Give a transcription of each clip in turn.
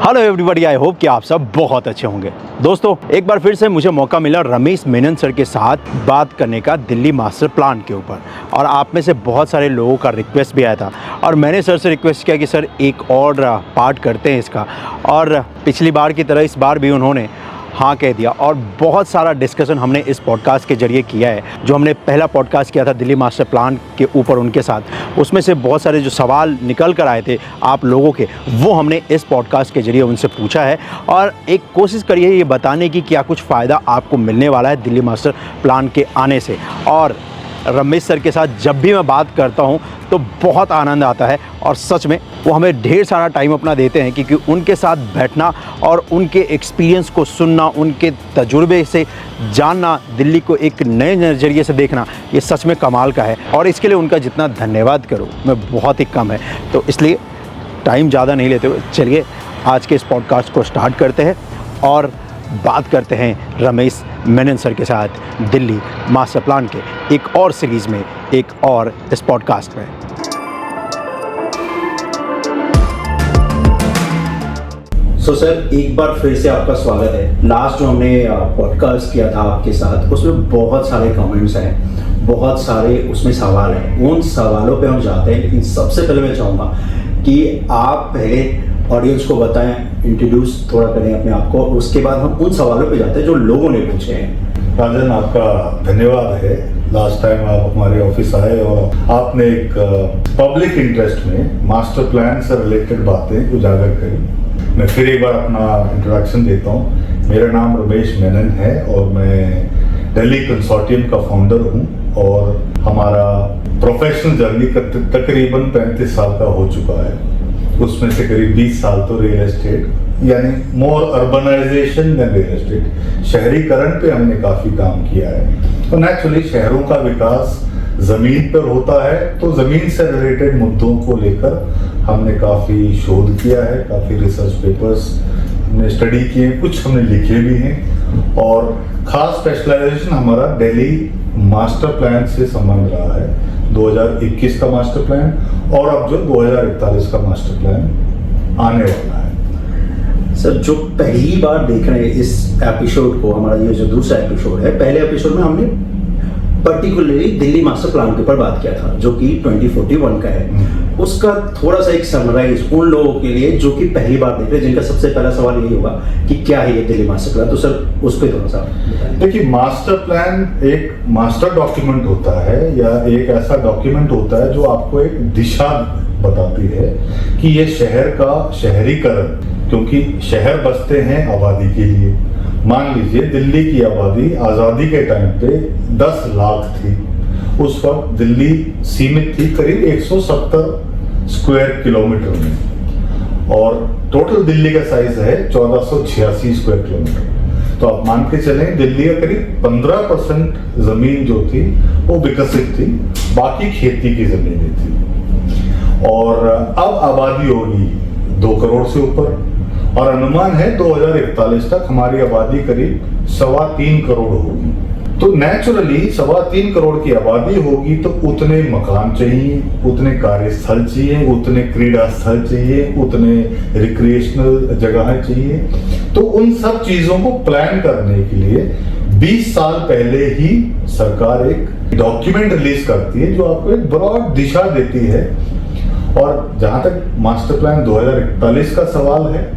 Hello everybody, I hope कि आप सब बहुत अच्छे होंगे। दोस्तों, एक बार फिर से मुझे मौका मिला रमेश मेनन सर के साथ बात करने का दिल्ली मास्टर प्लान के ऊपर। और आप में से बहुत सारे लोगों का रिक्वेस्ट भी आया था और मैंने सर से रिक्वेस्ट किया कि सर एक और पार्ट करते हैं इसका। और पिछली बार की तरह इस बार भी उन्होंने हाँ कह दिया और बहुत सारा डिस्कशन हमने इस पॉडकास्ट के जरिए किया है। जो हमने पहला पॉडकास्ट किया था दिल्ली मास्टर प्लान के ऊपर उनके साथ, उसमें से बहुत सारे जो सवाल निकल कर आए थे आप लोगों के, वो हमने इस पॉडकास्ट के जरिए उनसे पूछा है। और एक कोशिश करिए ये बताने की क्या कुछ फ़ायदा आपको मिलने वाला है दिल्ली मास्टर प्लान के आने से। और रमेश सर के साथ जब भी मैं बात करता हूं तो बहुत आनंद आता है और सच में वो हमें ढेर सारा टाइम अपना देते हैं, क्योंकि उनके साथ बैठना और उनके एक्सपीरियंस को सुनना, उनके तजुर्बे से जानना, दिल्ली को एक नए नज़रिए से देखना, ये सच में कमाल का है। और इसके लिए उनका जितना धन्यवाद करूँ मैं बहुत ही कम है। तो इसलिए टाइम ज़्यादा नहीं लेते हुए चलिए आज के इस पॉडकास्ट को स्टार्ट करते हैं और बात करते हैं रमेश मेनन सर के साथ दिल्ली मास्टर प्लान के एक और सीरीज़ में, एक और इस पॉडकास्ट में। सर, एक बार फिर से आपका स्वागत है। लास्ट जो हमने पॉडकास्ट किया था आपके साथ, उसमें बहुत सारे कमेंट्स हैं, बहुत सारे उसमें सवाल हैं। उन सवालों पे हम जाते हैं, लेकिन सबसे पहले मैं चाहूँगा कि आप पहले ऑडियंस को बताएं, इंट्रोड्यूस थोड़ा करें अपने आप को, उसके बाद हम उन सवालों पे जाते हैं जो लोगों ने पूछे हैं। राजन, आपका धन्यवाद है। लास्ट टाइम आप हमारे ऑफिस आए और आपने एक पब्लिक इंटरेस्ट में मास्टर प्लान से रिलेटेड बातें उजागर करी। मैं फिर एक बार अपना इंट्रोडक्शन देता हूँ। मेरा नाम रमेश मेनन है और मैं दिल्ली कंसोर्टियम का फाउंडर हूँ और हमारा प्रोफेशनल जर्नी तकरीबन 35 साल का हो चुका है। उसमें से करीब 20 साल तो रियल एस्टेट, यानी मोर अर्बनाइजेशन देन रियल एस्टेट, शहरीकरण पे हमने काफ़ी काम किया है। तो नेचुरली शहरों का विकास ज़मीन पर होता है, तो ज़मीन से रिलेटेड मुद्दों को लेकर हमने काफ़ी शोध किया है, काफ़ी रिसर्च पेपर्स हमने स्टडी किए, कुछ हमने लिखे भी हैं। और ख़ास स्पेशलाइजेशन हमारा दिल्ली मास्टर प्लान से संबंध रहा है। 2021 का मास्टर प्लान और अब जो 2041 का मास्टर प्लान आने वाला है। सर, जो पहली बार देख रहे हैं इस एपिसोड को, हमारा ये जो दूसरा एपिसोड है, पहले एपिसोड में हमने पर्टिकुलरली दिल्ली मास्टर प्लान के ऊपर बात किया था जो कि 2041 का है। उसका थोड़ा सा एक समराइज उन लोगों के लिए जो कि पहली बार देख रहे हैं, जिनका सबसे पहला सवाल यही होगा कि क्या है ये दिल्ली मास्टर प्लान। तो सर उस पर थोड़ा सा देखिए, मास्टर प्लान एक मास्टर डॉक्यूमेंट होता है या एक ऐसा डॉक्यूमेंट होता है जो आपको एक दिशा बताती है कि ये शहर का शहरीकरण, क्योंकि शहर बसते हैं आबादी के लिए। मान लीजिए दिल्ली की आबादी आज़ादी के टाइम पे 10 लाख थी। उस वक्त दिल्ली सीमित थी करीब 170 स्क्वायर किलोमीटर में और टोटल दिल्ली का साइज है 1486 स्क्वायर किलोमीटर। तो आप मान के चलें दिल्ली का करीब 15% जमीन जो थी वो विकसित थी, बाकी खेती की जमीनें थी। और अब आबादी होगी 2 करोड़ से ऊपर और अनुमान है 2041 तक हमारी आबादी करीब 3.25 करोड़ होगी। तो नेचुरली 3.25 करोड़ की आबादी होगी तो उतने मकान चाहिए, उतने कार्यस्थल चाहिए, उतने क्रीड़ा स्थल चाहिए, उतने रिक्रिएशनल जगहें चाहिए। तो उन सब चीजों को प्लान करने के लिए 20 साल पहले ही सरकार एक डॉक्यूमेंट रिलीज करती है जो आपको एक ब्रॉड दिशा देती है। और जहां तक मास्टर प्लान 2041 का सवाल है,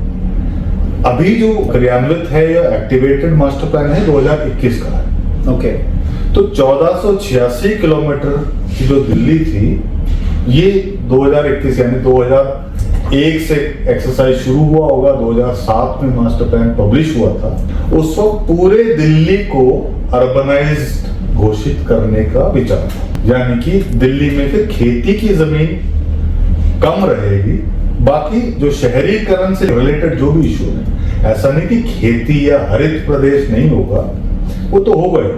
अभी जो क्रियान्वित है या एक्टिवेटेड मास्टर प्लान है 2021 का है। ओके। तो 1486 किलोमीटर की जो दिल्ली थी, ये 2021 यानी 2001 से एक्सरसाइज शुरू हुआ होगा। 2007 में मास्टर प्लान पब्लिश हुआ था। उस वक्त पूरे दिल्ली को अर्बनाइज्ड घोषित करने का विचार था, यानी कि दिल्ली में फिर खेती की जमीन कम रहेगी, बाकी जो शहरीकरण से रिलेटेड जो भी इशू है, ऐसा नहीं कि खेती या हरित प्रदेश नहीं होगा, वो तो हो गए।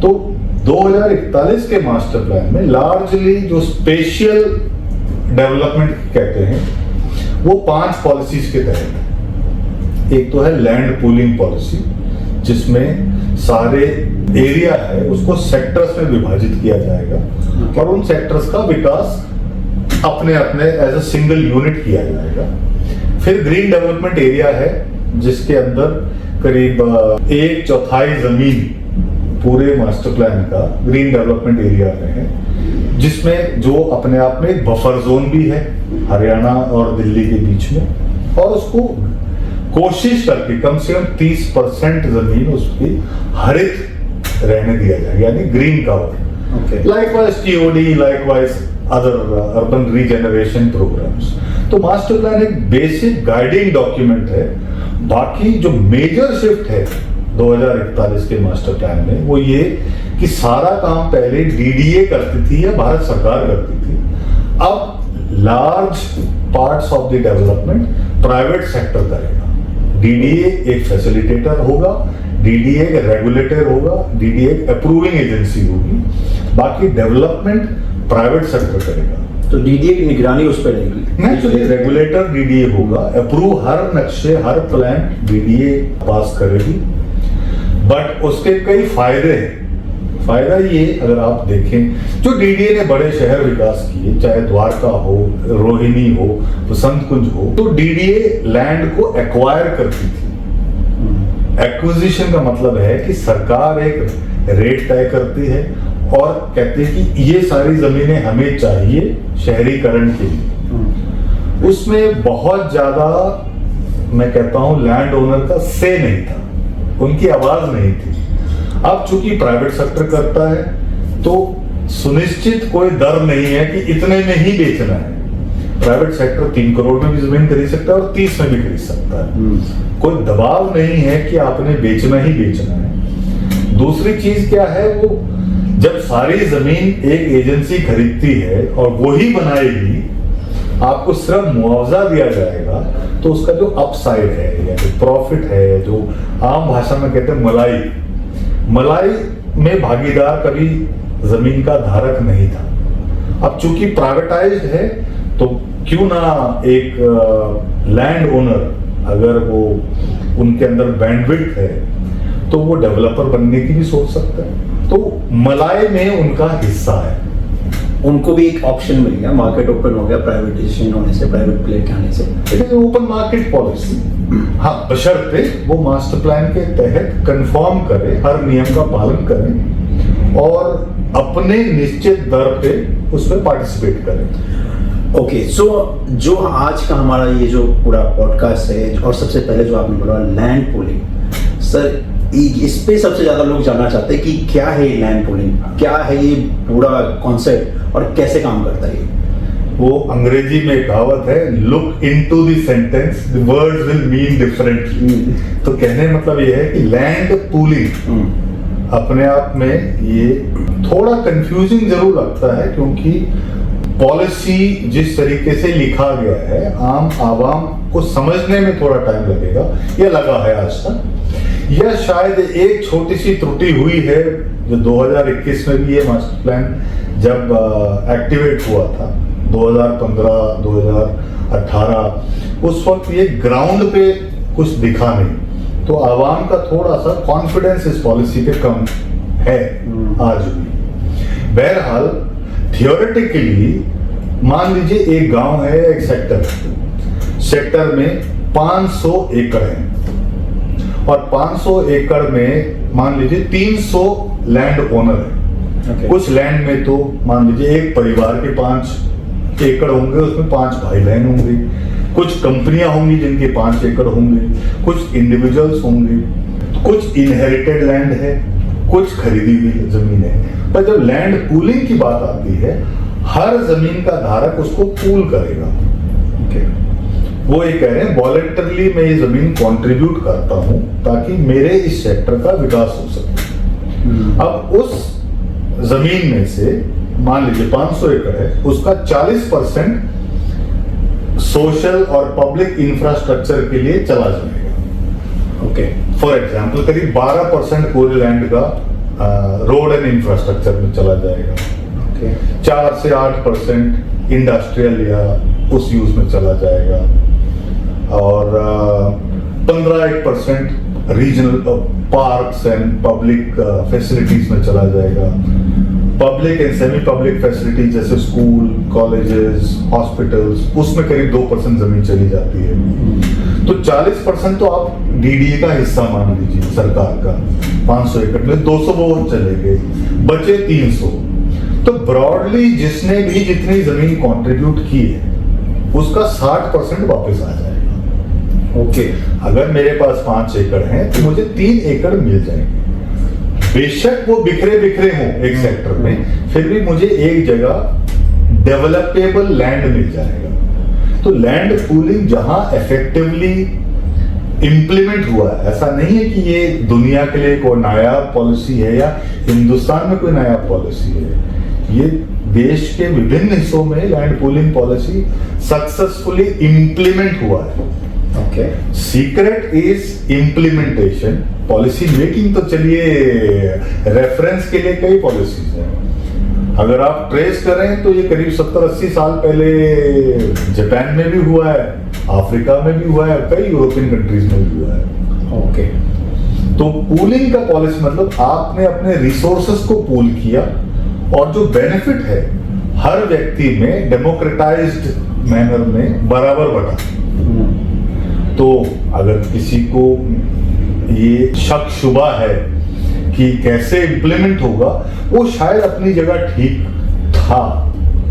तो 2041 के मास्टर प्लान में लार्जली जो स्पेशियल डेवलपमेंट कहते हैं वो 5 पॉलिसीज के तहत है। एक तो है लैंड पूलिंग पॉलिसी, जिसमें सारे एरिया है उसको सेक्टर्स में विभाजित किया जाएगा और उन सेक्टर्स का विकास अपने अपने एज अ सिंगल यूनिट किया जाएगा। फिर ग्रीन डेवलपमेंट एरिया है जिसके अंदर करीब 1/4 जमीन पूरे मास्टर प्लान का ग्रीन डेवलपमेंट एरिया में है, जिसमें जो अपने आप में एक बफर जोन भी है हरियाणा और दिल्ली के बीच में, और उसको कोशिश करके कम से कम 30% जमीन उसकी हरित रहने दिया जाए, यानी green cover. Likewise TOD, likewise other urban regeneration programs. तो मास्टर प्लान एक बेसिक गाइडिंग डॉक्यूमेंट है। बाकी जो मेजर शिफ्ट है 2041 के मास्टर प्लान में वो ये कि सारा काम पहले डीडीए करती थी या भारत सरकार करती थी, अब large parts of the development private sector करेगा। डीडीए एक फैसिलिटेटर होगा, डीडीए एक रेगुलेटर होगा, डीडीए एक अप्रूविंग एजेंसी होगी, बाकी डेवलपमेंट प्राइवेट सेक्टर करेगा। तो डीडीए की निगरानी उस पर रहेगी। नेचुरली रेगुलेटर डीडीए होगा, अप्रूव हर नक्शे हर प्लान डीडीए पास करेगी। बट उसके कई फायदे हैं। फायदा ये अगर आप देखें, जो डीडीए ने बड़े शहर विकास किए, चाहे द्वारका हो, रोहिणी हो, बसंत कुंज हो, तो डीडीए लैंड को एक्वायर करती थी। एक्विजिशन का मतलब है कि सरकार एक रेट तय करती है और कहती है कि ये सारी जमीनें हमें चाहिए शहरीकरण के लिए। उसमें बहुत ज्यादा मैं कहता हूं लैंड ओनर का से नहीं था, उनकी आवाज नहीं थी। अब चूंकि प्राइवेट सेक्टर करता है तो सुनिश्चित कोई दर नहीं है कि इतने में ही बेचना है। प्राइवेट सेक्टर 3 करोड़ में भी जमीन खरीद सकता है और 30 में भी खरीद सकता है। कोई दबाव नहीं है कि आपने बेचना ही बेचना है। दूसरी चीज क्या है, वो जब सारी जमीन एक एजेंसी खरीदती है और वही बनाएगी, आपको सिर्फ मुआवजा दिया जाएगा, तो उसका जो अपसाइड है या जो प्रॉफिट है, जो आम भाषा में कहते हैं मलाई में भागीदार कभी जमीन का धारक नहीं था। अब चूंकि प्राइवेटाइज्ड है तो क्यों ना एक लैंड ओनर अगर वो उनके अंदर बैंडविड्थ है तो वो डेवलपर बनने की भी सोच सकता है। तो मलाई में उनका हिस्सा है, उनको भी एक ऑप्शन मिल गया, मार्केट ओपन हो गया प्राइवेटाइजेशन होने से, प्राइवेट प्लेयर के आने से। It is open market policy. हाँ, बशर्ते वो मास्टर प्लान के तहत कंफर्म करे, हर नियम का पालन करें और अपने निश्चित दर पे उसमें पार्टिसिपेट करें। ओके, सो जो आज का हमारा ये जो पूरा पॉडकास्ट है, और सबसे पहले जो आपने बोला लैंड पूलिंग, सर इस पे सबसे ज्यादा लोग जानना चाहते हैं कि क्या है लैंड पूलिंग, क्या है ये पूरा कॉन्सेप्ट और कैसे काम करता है। वो अंग्रेजी में कहावत है, look into the sentence, the words will mean differently. तो कहने का मतलब ये है कि लैंड पूलिंग अपने आप में ये थोड़ा कंफ्यूजिंग जरूर लगता है, क्योंकि पॉलिसी जिस तरीके से लिखा गया है आम आवाम को समझने में थोड़ा टाइम लगेगा, ये लगा है आज तक। यह शायद एक छोटी सी त्रुटि हुई है जो 2021 में भी ये मास्टर प्लान जब एक्टिवेट हुआ था 2015 2018, उस वक्त ये ग्राउंड पे कुछ दिखा नहीं, तो आवाम का थोड़ा सा कॉन्फिडेंस इस पॉलिसी पे कम है आज भी। बहरहाल थियोरेटिकली मान लीजिए एक गांव है, एक सेक्टर में 500 एकड़ है और 500 एकड़ में मान लीजिए 300 लैंड ओनर है। कुछ लैंड में तो मान लीजिए एक परिवार के 5 एकड़ होंगे, उसमें 5 भाई बहन होंगे, कुछ कंपनियां होंगी जिनके 5 एकड़ होंगे, कुछ इंडिविजुअल्स होंगे, कुछ इनहेरिटेड लैंड है, कुछ खरीदी हुई जमीन है। पर जब लैंड पूलिंग की बात आती है, हर जमीन का धारक उसको पूल करेगा। वो ये कह रहे हैं वॉलंटरली मैं ये जमीन कंट्रीब्यूट करता हूं ताकि मेरे इस सेक्टर का विकास हो सके। अब उस जमीन में से मान लीजिए 500 एकड़ है, उसका 40% सोशल और पब्लिक इंफ्रास्ट्रक्चर के लिए चला जाएगा। ओके, फॉर एग्जांपल करीब 12% पूरे लैंड का रोड एंड इंफ्रास्ट्रक्चर में चला जाएगा। 4 से 8% इंडस्ट्रियल या उस यूज में चला जाएगा और 15% regional parks and public facilities में चला जाएगा। Public and semi public facilities जैसे स्कूल, कॉलेजेस, हॉस्पिटल्स, उसमें करीब 2% जमीन चली जाती है। तो 40% तो आप डीडीए का हिस्सा मान लीजिए सरकार का, 500 एकड़ में 200 वो चले गए, बचे 300। तो ब्रॉडली जिसने भी जितनी जमीन कंट्रीब्यूट की है उसका 60% वापस आ जाएगा। ओके। अगर मेरे पास 5 एकड़ हैं तो मुझे 3 एकड़ मिल जाएंगे। बेशक वो बिखरे बिखरे हों एक सेक्टर में, फिर भी मुझे एक जगह डेवलपेबल लैंड मिल जाएगा। तो लैंड पूलिंग जहां इफेक्टिवली इंप्लीमेंट हुआ है, ऐसा नहीं है कि ये दुनिया के लिए कोई नायाब पॉलिसी है या हिंदुस्तान में कोई नायाब पॉलिसी है, ये देश के विभिन्न हिस्सों में land pooling policy successfully implement हुआ है। Okay. Secret is implementation. Policy making तो चलिए रेफरेंस के लिए कई पॉलिसीज हैं। अगर आप ट्रेस करें तो ये करीब 70-80 साल पहले जापान में भी हुआ है, अफ्रीका में भी हुआ है, कई यूरोपियन कंट्रीज में भी हुआ है। ओके। तो पूलिंग का पॉलिसी मतलब आपने अपने रिसोर्सेस को पूल किया और जो बेनिफिट है हर व्यक्ति में डेमोक्रेटाइज्ड मैनर में बराबर बटा। तो अगर किसी को ये शक शुबा है कि कैसे इंप्लीमेंट होगा, वो शायद अपनी जगह ठीक था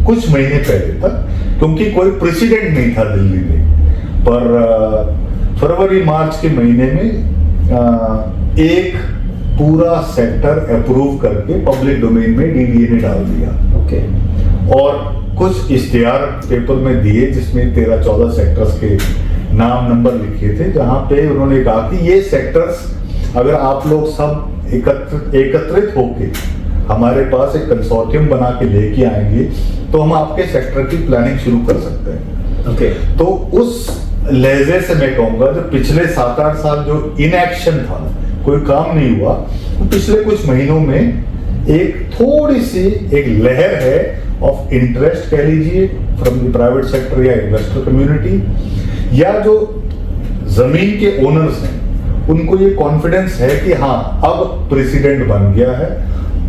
कुछ महीने पहले तक, क्योंकि कोई प्रेसिडेंट नहीं था दिल्ली में। पर फरवरी मार्च के महीने में एक पूरा सेक्टर अप्रूव करके पब्लिक डोमेन में डीडीए ने डाल दिया। ओके। और कुछ इश्तिहार पेपर में दिए जिसमें 13-14 सेक्टर्स के नाम नंबर लिखे थे, जहां पे उन्होंने कहा कि ये सेक्टर्स अगर आप लोग सब एकत्रित होके हमारे पास एक कंसोर्टियम बना के लेके आएंगे तो हम आपके सेक्टर की प्लानिंग शुरू कर सकते हैं। ओके। तो उस लहजे से मैं कहूंगा जो पिछले 7-8 साल जो इनएक्शन था, कोई काम नहीं हुआ, तो पिछले कुछ महीनों में एक थोड़ी सी एक लहर है ऑफ इंटरेस्ट कह लीजिए फ्रॉम द प्राइवेट सेक्टर या इन्वेस्टर कम्युनिटी, या जो जमीन के ओनर्स हैं उनको ये कॉन्फिडेंस है कि हाँ अब प्रेसिडेंट बन गया है,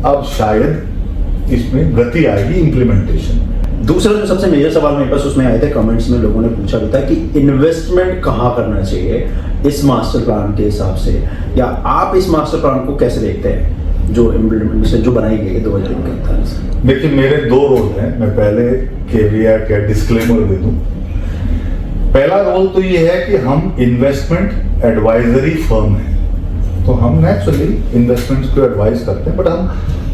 अब शायद इसमें गति आएगी इम्प्लीमेंटेशन। दूसरा जो सबसे मेजर सवाल मेरे पास उसमें आए थे, कमेंट्स में लोगों ने पूछा भी था कि इन्वेस्टमेंट कहाँ करना चाहिए इस मास्टर प्लान के हिसाब से, या आप इस मास्टर प्लान को कैसे देखते हैं जो इम्प्लीमेंटेशन जो बनाई गई है 2021 से? देखिए मेरे 2 रोल हैं, मैं पहले कैविएट या डिस्क्लेमर दे दूं। पहला रोल तो ये है कि हम इन्वेस्टमेंट एडवाइजरी फर्म है, तो हम नेचुरली इन्वेस्टमेंट्स को एडवाइज करते हैं, बट हम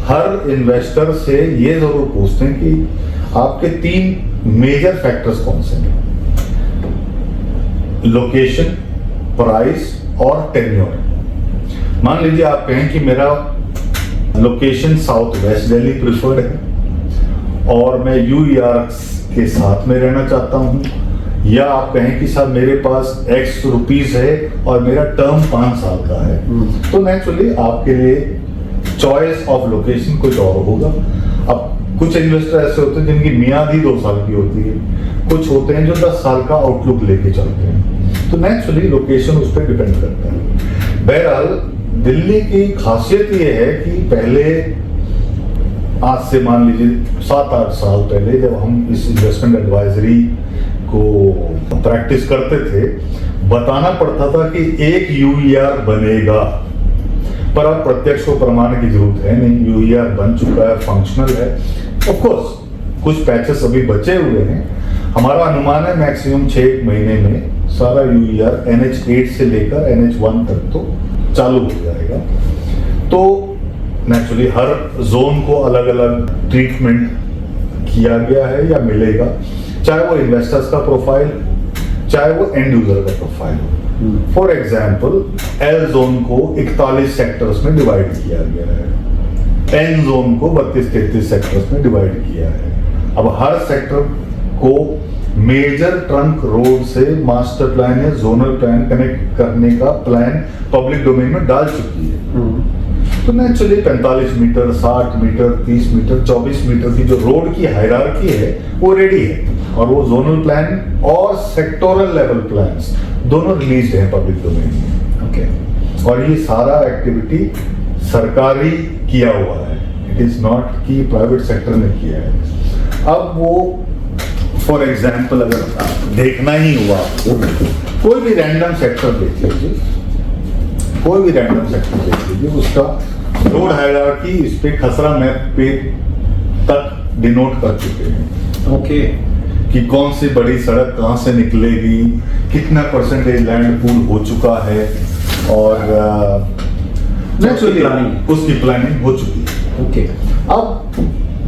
हर इन्वेस्टर से ये जरूर पूछते हैं कि आपके 3 मेजर फैक्टर्स कौन से हैं, लोकेशन, प्राइस और टेन्योर। मान लीजिए आप कहें कि मेरा location south west Delhi preferred है और मैं यूईआर के साथ में रहना चाहता हूं, या आप कहें कि साहब मेरे पास X रुपीस है और मेरा टर्म 5 साल का है, तो नेचुरली आपके लिए चॉइस ऑफ लोकेशन कुछ और होगा। अब कुछ इन्वेस्टर ऐसे होते हैं जिनकी मियाद ही 2 साल की होती है, कुछ होते हैं जो 10 साल का आउटलुक लेके चलते हैं, तो नेचुरली लोकेशन उस पर डिपेंड करता है। बहरहाल दिल्ली की खासियत ये है कि पहले आज से मान लीजिए 7-8 साल पहले जब हम इस इन्वेस्टमेंट एडवाइजरी को प्रैक्टिस करते थे, बताना पड़ता था कि एक यूईआर बनेगा, पर अब प्रत्यक्ष को प्रमाण की जरूरत है नहीं, यूईआर बन चुका है, फंक्शनल है। ऑफ कोर्स कुछ पैचेस अभी बचे हुए हैं, हमारा अनुमान है मैक्सिमम 6 महीने में सारा यूईआर NH8 से लेकर NH1 तक तो चालू हो जाएगा। तो नेचुरली हर जोन को अलग अलग ट्रीटमेंट किया गया है या मिलेगा, चाहे वो इन्वेस्टर्स का प्रोफाइल, चाहे वो एंड यूजर का प्रोफाइल हो। फॉर एग्जाम्पल एल जोन को 41 सेक्टर्स में डिवाइड किया गया है, एन जोन को 32-33 सेक्टर्स में डिवाइड किया है। अब हर सेक्टर को मेजर ट्रंक रोड से मास्टर प्लान या जोनल प्लान कनेक्ट करने का प्लान पब्लिक डोमेन में डाल चुकी है। तो naturally 45 metre, 60 metre, 30 metre, 24 metre की जो रोड की हायरार्की है वो रेडी है, और वो जोनल प्लान और सेक्टोरल लेवल प्लान्स दोनों रिलीज हैं पब्लिक डोमेन में। ओके। और ये सारा एक्टिविटी सरकारी किया हुआ है, इट इज नॉट कि प्राइवेट सेक्टर ने किया है। अब वो फॉर एग्जाम्पल अगर देखना ही हुआ आपको, कोई भी रैंडम सेक्टर देख लीजिए, कोई भी रैंडम सेक्टर देख लीजिए, उसका रोड हायरार्की इस पे खसरा मैप पे तक डिनोट कर चुके हैं। ओके। कि कौन सी बड़ी सड़क कहाँ से निकलेगी, कितना परसेंटेज लैंड पूल हो चुका है, और उसकी प्लानिंग हो चुकी है। ओके। अब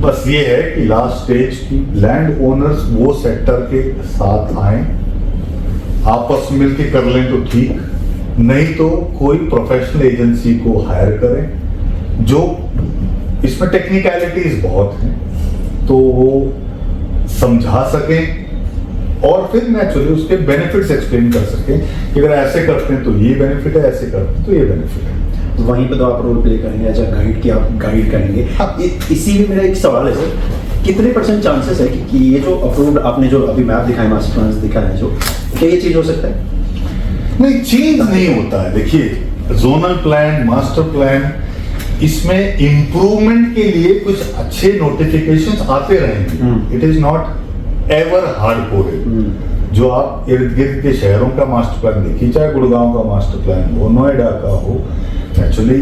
बस ये है कि लास्ट स्टेज की लैंड ओनर्स वो सेक्टर के साथ आए, आपस में मिलके कर लें तो ठीक, नहीं तो कोई प्रोफेशनल एजेंसी को हायर करें, जो इसमें टेक्निकलिटीज बहुत हैं, तो वो समझा सकें और फिर नेचुरली उसके बेनिफिट्स एक्सप्लेन कर सकें कि अगर ऐसे करते हैं तो ये बेनिफिट है, ऐसे करते हैं तो ये बेनिफिट है। तो वहीं पे तो आप रोल प्ले करेंगे, एज गाइड की आप गाइड करेंगे। इसी में मेरा एक सवाल है सर, कितने % चांसेस है कि ये जो अप्रूव्ड आपने जो अभी मैप दिखाए, मास्टर प्लान दिखाया है, जो क्या ये चीज हो सकता है? नहीं, चेंज नहीं होता है। देखिए, जोनल प्लान, मास्टर प्लान, इसमें इम्प्रूवमेंट के लिए कुछ अच्छे नोटिफिकेशंस आते रहेंगे। It is not ever hard coded. जो आप इर्द गिर्द के शहरों का मास्टर प्लान देखिए, चाहे गुड़गांव का मास्टर प्लान हो, नोएडा का हो, एक्चुअली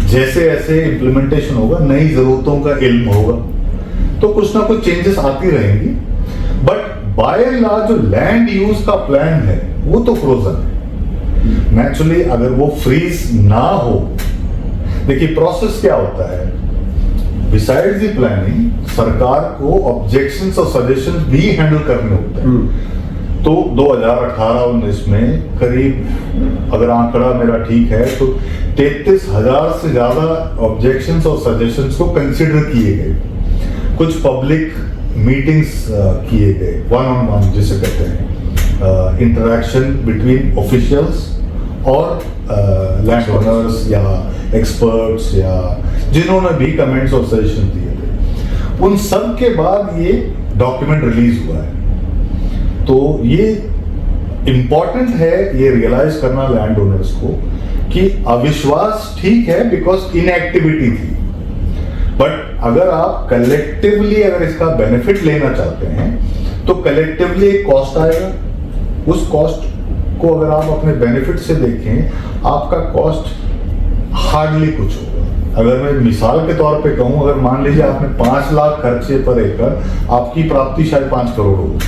जैसे ऐसे इम्प्लीमेंटेशन होगा, नई जरूरतों का इल्म होगा, तो कुछ ना कुछ चेंजेस आती रहेंगी। बट बाय एंड लार्ज जो लैंड यूज का प्लान है वो तो फ्रोजन है। नेचुरली अगर वो फ्रीज ना हो, देखिए प्रोसेस क्या होता है, बिसाइड द प्लानिंग सरकार को ऑब्जेक्शंस और सजेशंस भी हैंडल करने होते हैं। तो 2018-19 में करीब, अगर आंकड़ा मेरा ठीक है, तो 33,000 से ज्यादा ऑब्जेक्शंस और सजेशंस को कंसिडर किए गए। कुछ पब्लिक मीटिंग्स किए गए, वन ऑन वन जिसे कहते हैं, इंटरेक्शन बिटवीन ऑफिशियल्स और लैंड ओनर्स या एक्सपर्ट्स या जिन्होंने भी कमेंट्स और सजेशन दिए थे। उन सब के बाद ये डॉक्यूमेंट रिलीज हुआ है। तो ये इंपॉर्टेंट है ये रियलाइज करना लैंड ओनर्स को कि अविश्वास ठीक है बिकॉज इनएक्टिविटी थी, बट अगर आप कलेक्टिवली अगर इसका बेनिफिट लेना चाहते हैं तो कलेक्टिवली एक कॉस्ट आएगा। उस कॉस्ट को अगर आप अपने बेनिफिट से देखें, आपका कॉस्ट हार्डली कुछ होगा। अगर मैं मिसाल के तौर पे कहूं, अगर मान लीजिए आपने 5 लाख खर्चे पर एकड़, आपकी प्राप्ति शायद 5 करोड़ होगी।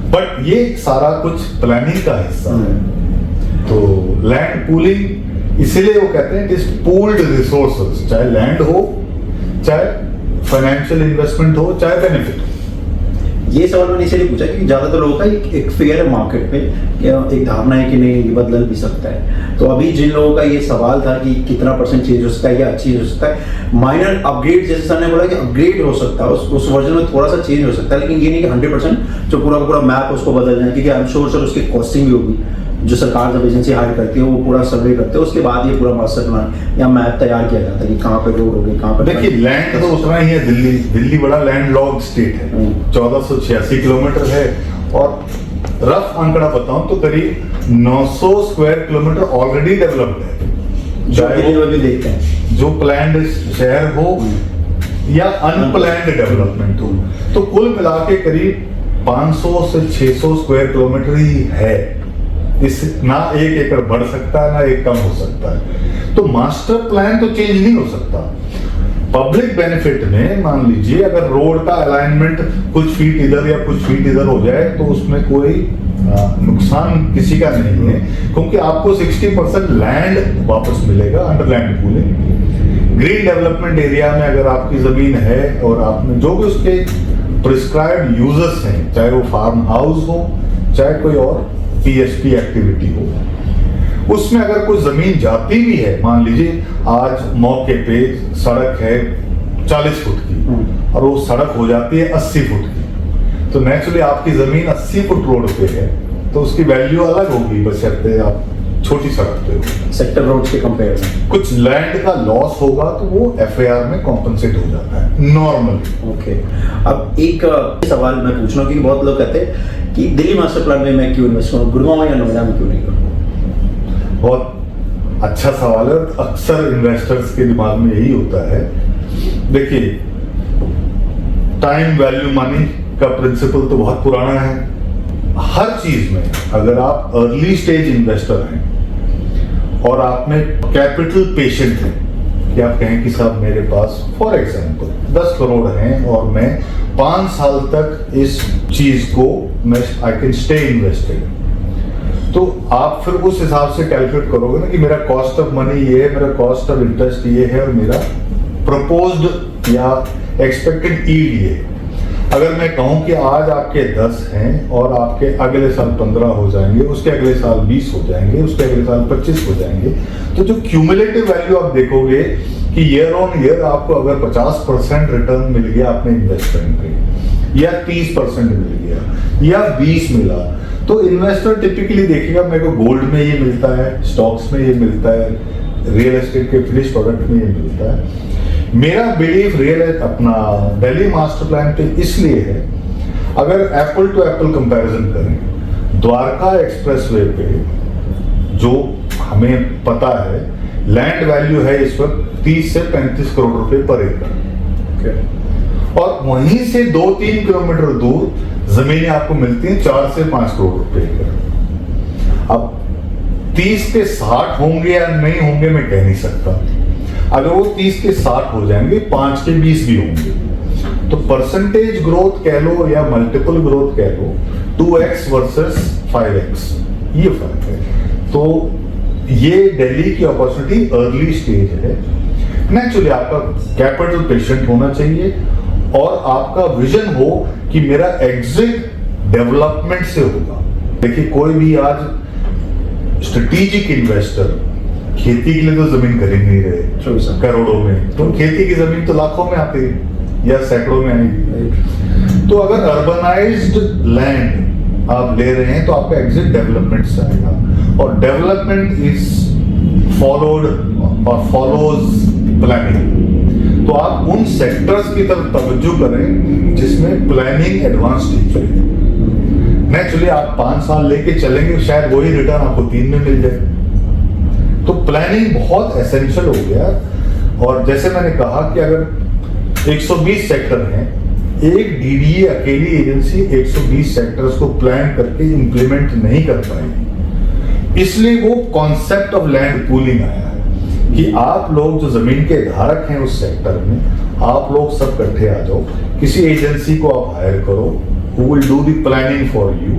बट ये सारा कुछ प्लानिंग का हिस्सा है। तो लैंड पूलिंग इसीलिए वो कहते हैं इट इज पूल्ड रिसोर्सेज, चाहे लैंड हो, चाहे फाइनेंशियल इन्वेस्टमेंट हो, चाहे बेनिफिट हो। ये सवाल मैंने इसलिए पूछा क्योंकि ज्यादातर लोगों का एक फेयर है मार्केट पे, एक धारणा है कि नहीं ये बदल भी सकता है। तो अभी जिन लोगों का ये सवाल था कि कितना % चेंज हो सकता है या चेंज हो सकता है, माइनर अपग्रेड, जैसे सर ने बोला कि अपग्रेड हो सकता है, उस वर्जन में थोड़ा सा चेंज हो सकता है, लेकिन ये नहीं कि 100% जो पूरा का पूरा मैप उसको बदल जाए, क्योंकि आई एम श्योर सर उसकी कॉस्टिंग भी होगी। जो सरकार जब एजेंसी हायर करती है वो पूरा सर्वे करते हैं, उसके बाद ये पूरा मास्टर प्लान या मैप तैयार किया जाता है कि कहाँ पे रोड होगी, कहाँ पे। देखिए लैंड तो उतना ही है, दिल्ली बड़ा लैंड लॉर्ड स्टेट है, 1486 किलोमीटर है, और रफ आंकड़ा बताऊं तो करीब 900 स्क्वायर किलोमीटर ऑलरेडी डेवलप्ड है। चाहे वो भी देखते हैं, जो प्लान्ड शहर हो या अनप्लान्ड डेवलपमेंट हो, तो कुल मिला के करीब 500 से 600 स्क्वायर किलोमीटर ही है। इस ना 1 एकड़ बढ़ सकता है, ना 1 कम हो सकता है। तो मास्टर प्लान तो चेंज नहीं हो सकता। पब्लिक बेनिफिट में मान लीजिए अगर रोड का अलाइनमेंट कुछ फीट इधर या कुछ फीट इधर हो जाए तो उसमें कोई नुकसान किसी का नहीं है, क्योंकि आपको 60% लैंड वापस मिलेगा under land pooling. Green development area में अगर आपकी जमीन है और आपने जो भी उसके प्रिस्क्राइब्ड यूजर्स हैं, चाहे वो फार्म हाउस हो, चाहे कोई और पीएसपी एक्टिविटी हो, उसमें अगर कोई जमीन जाती भी है, मान लीजिए आज मौके पे सड़क है 40 फुट की और वो सड़क हो जाती है 80 फुट की, तो नेचुरली आपकी जमीन 80 फुट रोड पे है तो उसकी वैल्यू अलग होगी, बशर्ते आप छोटी सड़क पे हो, सेक्टर रोड के कंपेयर में। कुछ लैंड का लॉस होगा तो वो एफआईआर में कॉम्पनसेट हो जाता है नॉर्मली। ओके, अब एक सवाल मैं पूछ रहा हूँ कि बहुत लोग कहते हैं कि दिल्ली मास्टर प्लान में मैं क्यों इन्वेस्ट करूँ, गुड़गांव या नोएडा में क्यों नहीं करूँ? बहुत अच्छा सवाल है, अक्सर इन्वेस्टर्स के दिमाग में यही होता है। देखिए, टाइम वैल्यू मनी का प्रिंसिपल तो बहुत पुराना है। हर चीज में अगर आप अर्ली स्टेज इन्वेस्टर हैं और आप में कैपिटल पेशेंट हैं कि आप कहें कि साहब मेरे पास फॉर एग्जांपल 10 करोड़ हैं और मैं 5 साल तक इस चीज को मैं आई कैन स्टे इन्वेस्टेड, तो आप फिर उस हिसाब से कैलकुलेट करोगे ना कि मेरा कॉस्ट ऑफ मनी ये है, मेरा कॉस्ट ऑफ इंटरेस्ट ये है और मेरा प्रपोज्ड या एक्सपेक्टेड यील्ड ये है। अगर मैं कहूं कि आज आपके 10 हैं और आपके अगले साल 15 हो जाएंगे, उसके अगले साल 20 हो जाएंगे, उसके अगले साल 25 हो जाएंगे, तो जो क्यूमुलेटिव वैल्यू आप देखोगे कि ईयर ऑन ईयर आपको अगर 50% रिटर्न मिल गया अपने इन्वेस्टमेंट पे या 30% मिल गया या 20 मिला, तो इन्वेस्टर टिपिकली देखेगा मेरे को गोल्ड में ये मिलता है, स्टॉक्स में ये मिलता है, रियल एस्टेट के फिनिश प्रोडक्ट में ये मिलता है। मेरा बिलीफ अपना दिल्ली मास्टर प्लान पे इसलिए है, अगर एप्पल टू एप्पल कंपैरिजन करें, द्वारका एक्सप्रेसवे पे जो हमें पता है लैंड वैल्यू है इस वक्त 30 से 35 करोड़ रुपए पर एकड़, और वहीं से 2-3 किलोमीटर दूर जमीनें आपको मिलती हैं 4 से 5 करोड़ रुपए एकड़। अब 30 के 60 होंगे या नहीं होंगे मैं कह नहीं सकता। अगर वो 30 के 60 हो जाएंगे, 5 के 20 भी होंगे, तो परसेंटेज ग्रोथ कह लो या मल्टीपल ग्रोथ कह लो, 2x वर्सेस 5x ये फर्क है। तो ये दिल्ली की अपॉर्चुनिटी अर्ली स्टेज है। नेचुरली आपका कैपिटल पेशेंट होना चाहिए और आपका विजन हो कि मेरा एग्जिट डेवलपमेंट से होगा। देखिए कोई भी आज स्ट्रेटेजिक इन्वेस्टर खेती के लिए तो जमीन खरीद नहीं रहे करोड़ों में, तो खेती की जमीन तो लाखों में आती है या सैकड़ों में आएगी। तो अगर अर्बनाइज्ड लैंड आप ले रहे हैं तो आपका एग्जिट डेवलपमेंट से आएगा, और डेवलपमेंट इज फॉलोड और फॉलोज प्लानिंग। तो आप उन सेक्टर्स की तरफ तवज्जो करें जिसमें प्लानिंग एडवांस स्टेज पे है। नेचुरली आप 5 साल लेके चलेंगे, शायद वही रिटर्न आपको 3 में मिल जाए। तो प्लानिंग बहुत एसेंशियल हो गया। और जैसे मैंने कहा कि अगर 120 सेक्टर हैं, एक डीडीए अकेली एजेंसी 120 सेक्टर्स को प्लान करके इंप्लीमेंट नहीं कर पाएगी। इसलिए वो कॉन्सेप्ट ऑफ लैंड पूलिंग आया है कि आप लोग जो जमीन के धारक हैं उस सेक्टर में, आप लोग सब इकट्ठे आ जाओ, किसी एजेंसी को आप हायर करो who will do the planning for you,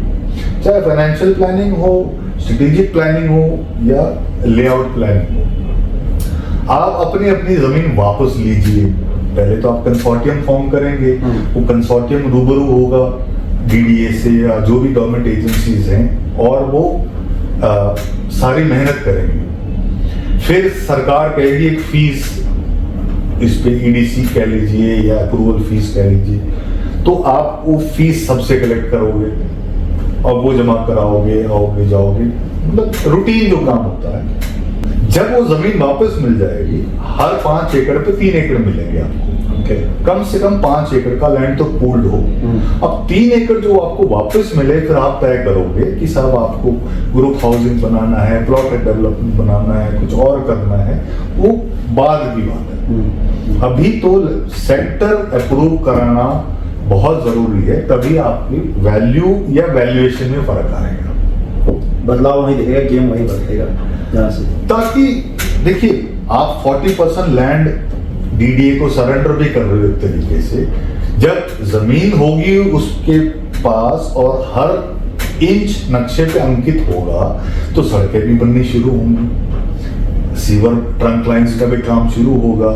चाहे फाइनेंशियल प्लानिंग हो, स्ट्रेटेजिक प्लानिंग हो या लेआउट प्लानिंग हो। आप अपनी अपनी जमीन वापस लीजिए। पहले तो आप कंसोर्टियम फॉर्म करेंगे, वो कंसोर्टियम रूबरू होगा डीडीए से या जो भी गवर्नमेंट एजेंसीज हैं, और वो सारी मेहनत करेंगे। फिर सरकार कहेगी एक फीस, इस पे ईडीसी कह लीजिए या अप्रूवल फीस कह लीजिए, तो आप वो फीस सबसे कलेक्ट करोगे और वो जमा कराओगे, आओगे जाओगे, मतलब रूटीन जो काम होता है। जब वो जमीन वापस मिल जाएगी, हर 5 एकड़ पे 3 एकड़ मिलेंगे आपको। कम से कम 5 एकड़ का लैंड तो पूल्ड हो। अब 3 एकड़ जो आपको वापस मिले, फिर आप तय करोगे कि साहब आपको ग्रुप हाउसिंग बनाना है, प्लॉटेड डेवलपमेंट बनाना है, कुछ और करना है, वो बाद की बात है। अभी तो सेक्टर अप्रूव कराना बहुत जरूरी है, तभी आपकी वैल्यू या वैल्यूएशन में फर्क आएगा। बदलाव वही दिखेगा, गेम वही बदलेगा जहाँ से। ताकि देखिए आप 40% लैंड डीडीए को सरेंडर भी कर रहे हो एक तरीके से। जब जमीन होगी उसके पास और हर इंच नक्शे पे अंकित होगा, तो सड़कें भी बननी शुरू होंगी, सीवर ट्रंक लाइंस का भी काम शुरू होगा।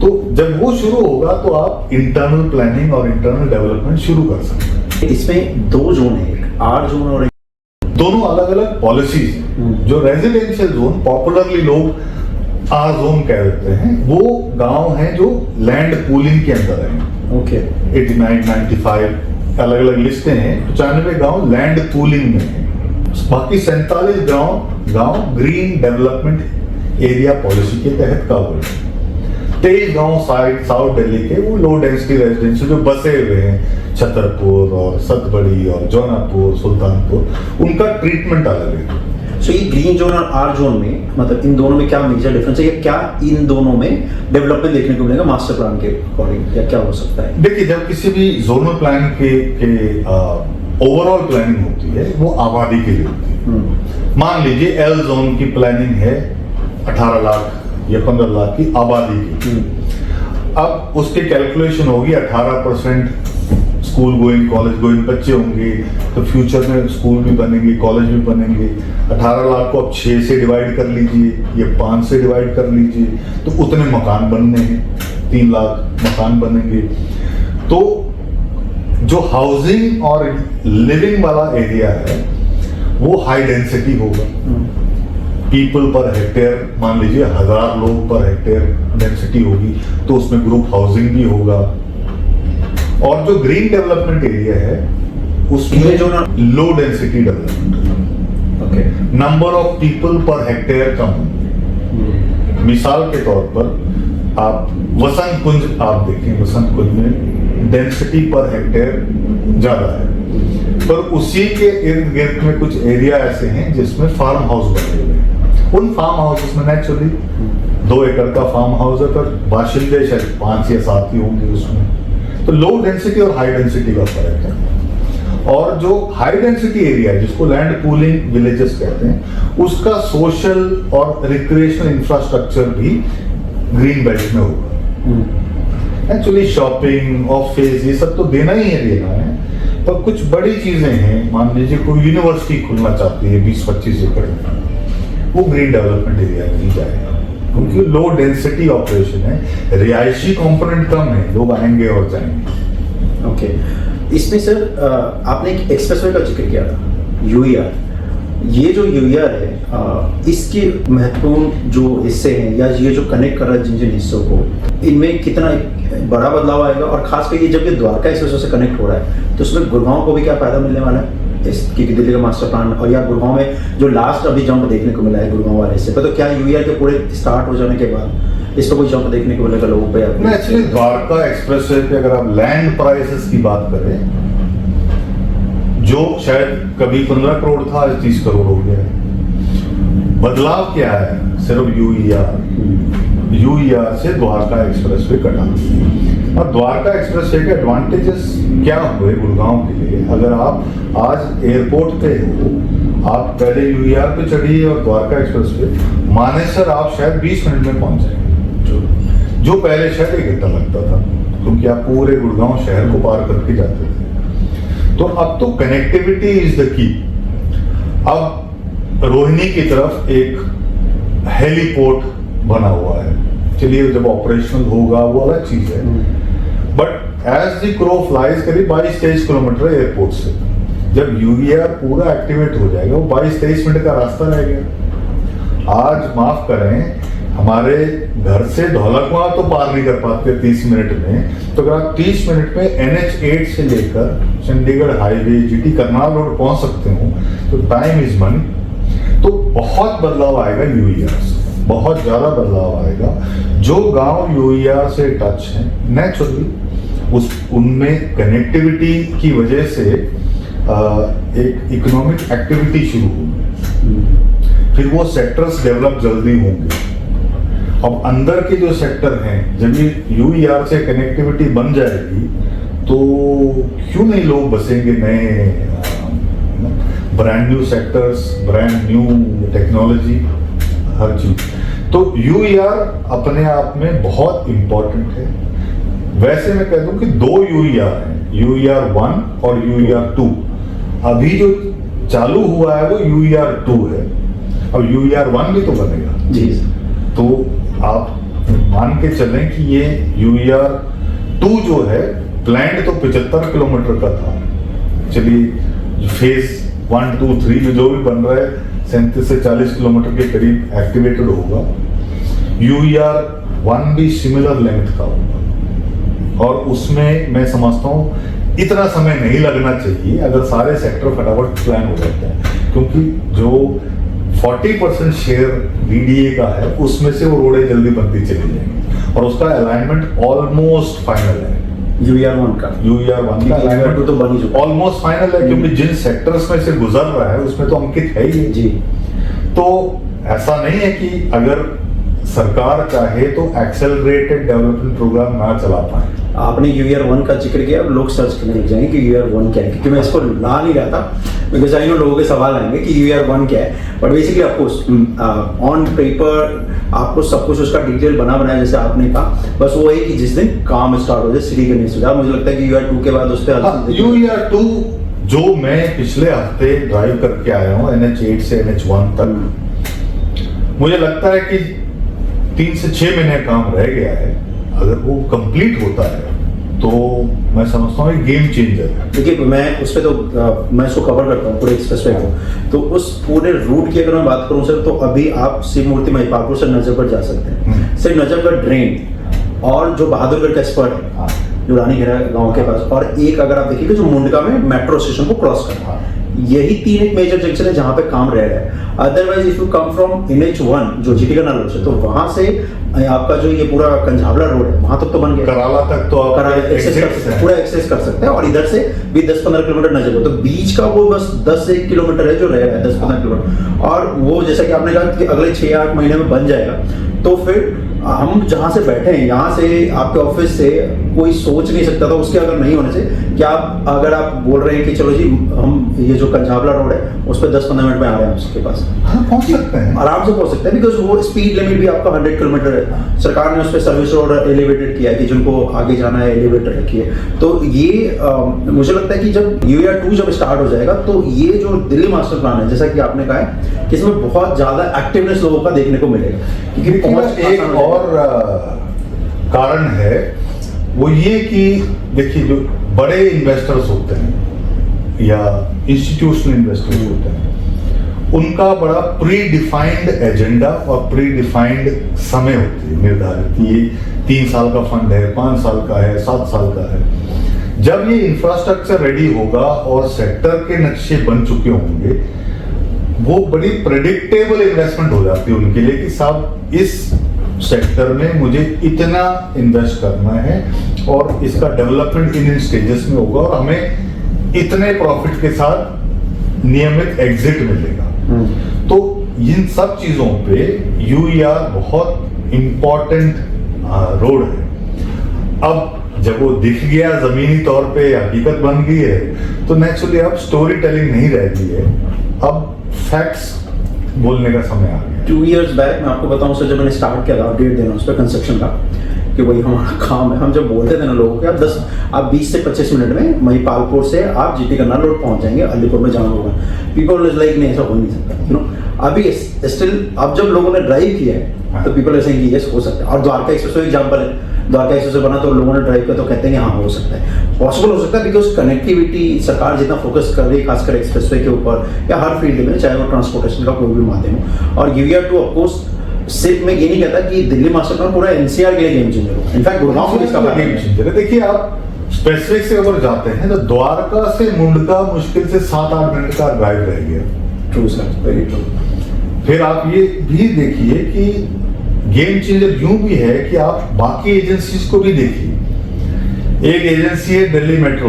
तो जब वो शुरू होगा तो आप इंटरनल प्लानिंग और इंटरनल डेवलपमेंट शुरू कर सकते हैं। इसमें 2 जोन है, एक आर जोन और दोनों अलग अलग पॉलिसीज हैं। जो रेजिडेंशियल जोन पॉपुलरली लोग आर जोन कह देते हैं, वो गांव हैं जो लैंड पूलिंग के अंदर हैं। ओके 89, 95 अलग अलग लिस्टें हैं। 95 गांव लैंड पूलिंग में हैं, बाकी 47 गांव ग्रीन डेवलपमेंट एरिया पॉलिसी के तहत कवर है। 23 गांव साउथ दिल्ली के वो लो डेंसिटी रेजिडेंशियल जो बसे हुए हैं, छतरपुर और सतबड़ी और जौनापुर, सुल्तानपुर, उनका ट्रीटमेंट अलग है। सो ये ग्रीन जोन और आर जोन में मतलब इन दोनों में क्या मेजर डिफरेंस है, या क्या इन दोनों में डेवलपमेंट देखने को मिलेगा मास्टर प्लान के अकॉर्डिंग, या क्या हो सकता है? देखिए, जब किसी भी जोनल प्लान के ओवरऑल प्लानिंग होती है वो आबादी के लिए होती है। मान लीजिए एल जोन की प्लानिंग है 18 लाख या 15 लाख की आबादी की। अब उसकी कैलकुलेशन होगी 18% स्कूल गोइंग कॉलेज गोइंग बच्चे होंगे, तो फ्यूचर में स्कूल भी बनेंगे, कॉलेज भी बनेंगे। 18 लाख को अब 6 से डिवाइड कर लीजिए या 5 से डिवाइड कर लीजिए, तो उतने मकान बनने हैं, 3 लाख मकान बनेंगे। तो जो हाउसिंग और लिविंग वाला एरिया है वो हाई डेंसिटी होगा। पीपल पर हेक्टेयर मान लीजिए 1000 लोग पर हेक्टेयर डेंसिटी होगी, तो उसमें ग्रुप हाउसिंग भी होगा। और जो ग्रीन डेवलपमेंट एरिया है उसमें जो ना low density development, okay, number of people per hectare कम। मिसाल के तौर पर आप वसंत कुंज आप देखें, वसंत कुंज में डेंसिटी पर हेक्टेयर ज्यादा है, पर उसी के इर्द गिर्द में कुछ एरिया ऐसे हैं जिसमें फार्म हाउस बने हुए हैं। उन फार्म हाउसेस में नेचुरली 2 एकड़ का फार्म हाउस है, पर बाशिंदे शायद 5 या 7 ही होंगे उसमें। तो लो डेंसिटी और हाई डेंसिटी का फर्क है। और जो हाई डेंसिटी एरिया है जिसको लैंड पूलिंग विलेजेस कहते हैं, उसका सोशल और रिक्रिएशनल इंफ्रास्ट्रक्चर भी ग्रीन बेल्ट में होगा। एक्चुअली शॉपिंग, ऑफिस, ये सब तो देना ही है, पर कुछ बड़ी चीजें हैं। मान लीजिए कोई यूनिवर्सिटी खुलना चाहती है 20-25 एकड़ में, वो ग्रीन डेवलपमेंट एरिया में नहीं जाएगा, क्योंकि लो डेंसिटी ऑपरेशन है, रिहायशी कंपोनेंट कम है, लोग आएंगे और जाएंगे। ओके, इसमें सर आपने एक एक्सप्रेसवे का जिक्र किया था, यूईआर। ये जो यूईआर है इसके महत्वपूर्ण जो हिस्से हैं या ये जो कनेक्ट कर रहा है जिन जिन हिस्सों को, इनमें कितना बड़ा बदलाव आएगा? और खासकर ये जब ये द्वारका एक्सप्रेसवे से कनेक्ट हो रहा है तो उसमें गुड़गांव को भी क्या फायदा मिलने वाला है इसकी दिल्ली का मास्टर प्लान? और या गुड़गांव में जो लास्ट अभी जंप देखने को मिला है गुड़गांव वाले से, तो क्या यूईआर के पूरे स्टार्ट हो जाने के बाद इस पर कोई जंप देखने को मिलेगा लोगों पे? एक्चुअली द्वारका एक्सप्रेसवे पे अगर आप लैंड प्राइसेस की बात करें, जो शायद कभी 15 करोड़ था आज 30 करोड़ हो गया है। बदलाव क्या है? सिर्फ यूईआर से द्वारका एक्सप्रेसवे कटा। और द्वारका एक्सप्रेसवे के एडवांटेजेस क्या हुए गुड़गांव के लिए? अगर आप आज एयरपोर्ट पे हो, आप पहले यूईआर पे चढ़िए और द्वारका एक्सप्रेसवे, मानेसर आप शायद 20 मिनट में पहुंच जाएंगे, जो पहले शायद 1 घंटा लगता था, क्योंकि आप पूरे गुड़गांव शहर को पार करके जाते थे। तो अब तो कनेक्टिविटी इज द की। अब रोहिणी की तरफ एक हेलीपोर्ट बना हुआ है, चलिए जब ऑपरेशनल होगा वो अलग चीज है, but as the crow flies करीब 22-23 किलोमीटर एयरपोर्ट से। जब यूईआर पूरा एक्टिवेट हो जाएगा, वो 22-23 मिनट का रास्ता रह गया। आज माफ करें, हमारे घर से धौलकवां तो पार नहीं कर पाते 30 मिनट में, तो अगर आप 30 मिनट में NH8 से लेकर Chandigarh highway GT Karnal road पहुंच सकते हो, तो टाइम इज मनी। तो बहुत बदलाव आएगा यूईआर से, बहुत ज्यादा बदलाव आएगा। जो गांव यूईआर से टच है, नेचुरली उनमें कनेक्टिविटी की वजह से एक इकोनॉमिक एक्टिविटी शुरू होगी, फिर वो सेक्टर्स डेवलप जल्दी होंगे। अब अंदर के जो सेक्टर हैं, जब ये यूईआर से कनेक्टिविटी बन जाएगी तो क्यों नहीं लोग बसेंगे नए brand new sectors, brand new technology, हर चीज। तो यूईआर अपने आप में बहुत इंपॉर्टेंट है। वैसे मैं कह दूं कि 2 यूईआर हैं, यूईआर 1 और यूईआर 2। अभी जो चालू हुआ है वो यूईआर 2 है, अब यूईआर 1 भी तो बनेगा जी। तो आप मान के चलें कि ये यूईआर 2 जो है प्लान तो 75 किलोमीटर का था, चलिए फेज 1, 2, 3 में जो भी बन रहा है 37 से 40 किलोमीटर के करीब एक्टिवेटेड होगा। यूईआर 1 भी सिमिलर लेंथ का होगा, और उसमें मैं समझता हूँ इतना समय नहीं लगना चाहिए अगर सारे सेक्टर फटाफट प्लान हो जाते हैं, क्योंकि जो 40% शेयर बीडीए का है उसमें से वो रोडें जल्दी बनती चली जाएंगी, और उसका अलाइनमेंट ऑलमोस्ट फाइनल है। यूईआर 1 का अलाइनमेंट तो बनी ऑलमोस्ट फाइनल है, क्योंकि जिन सेक्टर्स में से गुजर रहा है उसमें तो अंकित है ही जी। तो ऐसा नहीं है कि अगर सरकार चाहे तो एक्सेलरेटेड डेवलपमेंट प्रोग्राम ना चला पाए। आपने यूआर 1 का जिक्र किया, अब लोग सर्च करने लग जाएंगे कि यूआर 1 क्या है, क्योंकि मैं इसको ला नहीं रहा था, बिकॉज आई नो लोगों के सवाल आएंगे कि यूआर 1 क्या है। बट बेसिकली आपको ऑन पेपर आपको सब कुछ उसका डिटेल बनाया जैसे आपने कहा, बस वो है कि जिस दिन काम स्टार्ट हो जाए, सिटी के नहीं हो, मुझे लगता है कि यूआर 2 के बाद उस पर यूआर 2 जो मैं पिछले हफ्ते ड्राइव करके आया हूँ NH8 से NH1 तक, मुझे लगता है कि 3 से 6 महीने काम रह गया है। अगर वो कंप्लीट होता है तो मैं समझता हूँ गेम चेंजर है। देखिए मैं उस पर तो मैं इसको कवर करता हूँ पूरे एक्सप्रेसवे को, तो उस पूरे रूट की अगर मैं बात करूँ सर, तो अभी आप शिव मूर्ति महिपालपुर से नजरगढ़ जा सकते हैं, सिर्फ नजरगढ़ ड्रेन और जो बहादुरगढ़ का स्पॉट है जो रानीखेड़ा गांव के पास, और एक अगर आप देखिएगा जो मुंडका में मेट्रो स्टेशन को क्रॉस करता है, यही 3 एक मेजर जंक्शन है जहां पे काम रह रहा है। Otherwise if you come from NH1 जो जीटी कनाल रोड से, तो वहां से आपका जो ये पूरा कंझावला रोड है वहां तक तो बन गया, कराला तक तो आप पूरा एक्सेस कर सकते हैं, और इधर से भी 10-15 किलोमीटर नजर हो, तो बीच का वो बस 10 से 1 किलोमीटर है जो रह रहा है, 10-15 किलोमीटर, और वो जैसा कि आपने कहा कि अगले 6-8 महीने में बन जाएगा। तो फिर हम जहाँ से बैठे हैं, यहाँ से आपके ऑफिस से कोई सोच नहीं सकता था उसके अगर नहीं होने से, क्या आप अगर आप बोल रहे हैं कि चलो जी हम ये जो कंझावला रोड है उस पर 10-15 मिनट में आ रहे हैं उसके पास, हाँ पहुंच सकते हैं, आराम से पहुंच सकते हैं, बिकॉज वो स्पीड लिमिट भी आपका 100 किलोमीटर है। सरकार ने उस पर सर्विस रोड एलिवेटेड किया है कि जिनको आगे जाना है एलिवेटर रखी है। तो ये मुझे लगता है कि जब यूआर 2 जब स्टार्ट हो जाएगा, तो ये जो दिल्ली मास्टर प्लान है, जैसा कि आपने कहा है कि इसमें बहुत ज्यादा एक्टिवनेस लोगों का देखने को मिलेगा, क्योंकि एक और कारण है वो ये कि देखिए जो बड़े इन्वेस्टर्स होते हैं या इंस्टीट्यूशनल इन्वेस्टर्स होते हैं, उनका बड़ा प्री डिफाइंड एजेंडा और प्री डिफाइंड समय होती है निर्धारित, ये 3 साल का फंड है, 5 साल का है, 7 साल का है। जब ये इंफ्रास्ट्रक्चर रेडी होगा और सेक्टर के नक्शे बन चुके होंगे, वो बड़ी प्रेडिक्टेबल इन्वेस्टमेंट हो जाती है उनके लिए कि साहब इस सेक्टर में मुझे इतना इन्वेस्ट करना है और इसका डेवलपमेंट इन स्टेजेस में होगा और हमें इतने प्रॉफिट के साथ नियमित एग्जिट मिलेगा। तो इन सब चीजों पे यूआर बहुत इंपॉर्टेंट रोड है। अब जब वो दिख गया जमीनी तौर पे हकीकत बन गई है, तो नेचुरली अब स्टोरी टेलिंग नहीं रह गई है, अब फैक्ट्स बोलने का समय आ गया। 2 इयर्स बैक मैं आपको बताऊं सर, जब मैंने स्टार्ट किया था अपडेट देना उस पर कंस्ट्रक्शन का, कि वही हमारा काम है, हम जब बोलते थे ना लोगों को आप 20 से 25 मिनट में महिपालपुर से आप जीटी करनाल रोड पहुंच जाएंगे, अलीपुर में जाना होगा, पीपल इज लाइक नहीं ऐसा हो नहीं सकता, यू नो। अभी स्टिल अब जब लोगों ने ड्राइव किया है तो पीपल ऐसे कि यस हो सकता है। और द्वारका एक्सप्रेसवे एग्जांपल है, द्वारका एक्सप्रेसवे बना तो लोगों ने ड्राइव किया तो कहते हैं कि हाँ हो सकता है, पॉसिबल हो सकता है, बिकॉज कनेक्टिविटी सरकार जितना फोकस कर रही है खासकर एक्सप्रेसवे के ऊपर या हर फील्ड में, चाहे वो ट्रांसपोर्टेशन का कोई भी माध्यम हो। और यूआर 2 ऑफकोर्स सिर्फ मैं ये नहीं कहता कि दिल्ली मास्टर प्लान पूरा एनसीआर के लिए गेम चेंजर हो, इनफैक्ट गुड़गांव के इसका गेम चेंजर है। देखिए आप स्पेसिफिक से अगर जाते हैं तो द्वारका से मुंडका मुश्किल से 7-8 मिनट का ड्राइव रह गया। True sir, very true. फिर आप ये भी देखिए कि गेम चेंजर यूं भी है कि आप बाकी एजेंसीज को भी देखिए। एक एजेंसी है दिल्ली मेट्रो,